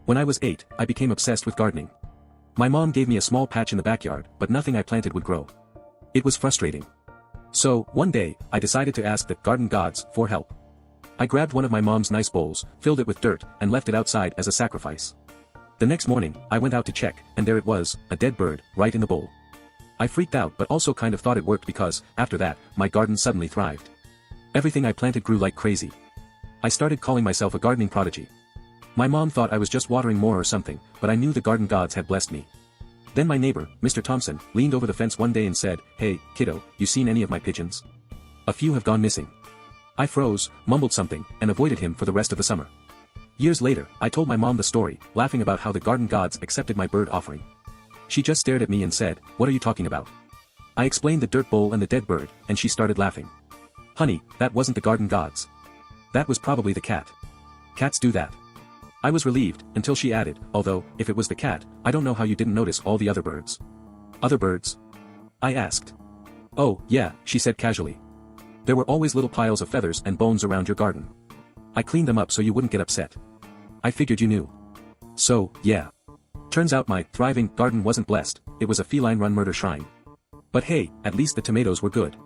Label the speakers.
Speaker 1: When I was 8, I became obsessed with gardening. My mom gave me a small patch in the backyard, but nothing I planted would grow. It was frustrating. So, one day, I decided to ask the garden gods for help. I grabbed one of my mom's nice bowls, filled it with dirt, and left it outside as a sacrifice. The next morning, I went out to check, and there it was, a dead bird, right in the bowl. I freaked out but also kind of thought it worked because, after that, my garden suddenly thrived. Everything I planted grew like crazy. I started calling myself a gardening prodigy. My mom thought I was just watering more or something, but I knew the garden gods had blessed me. Then my neighbor, Mr. Thompson, leaned over the fence one day and said, "Hey, kiddo, you seen any of my pigeons? A few have gone missing." I froze, mumbled something, and avoided him for the rest of the summer. Years later, I told my mom the story, laughing about how the garden gods accepted my bird offering. She just stared at me and said, "What are you talking about?" I explained the dirt bowl and the dead bird, and she started laughing. "Honey, that wasn't the garden gods. That was probably the cat. Cats do that." I was relieved, until she added, "Although, if it was the cat, I don't know how you didn't notice all the other birds." "Other birds?" I asked. "Oh, yeah," she said casually. "There were always little piles of feathers and bones around your garden. I cleaned them up so you wouldn't get upset. I figured you knew." So, yeah. Turns out my thriving garden wasn't blessed, it was a feline run murder shrine. But hey, at least the tomatoes were good.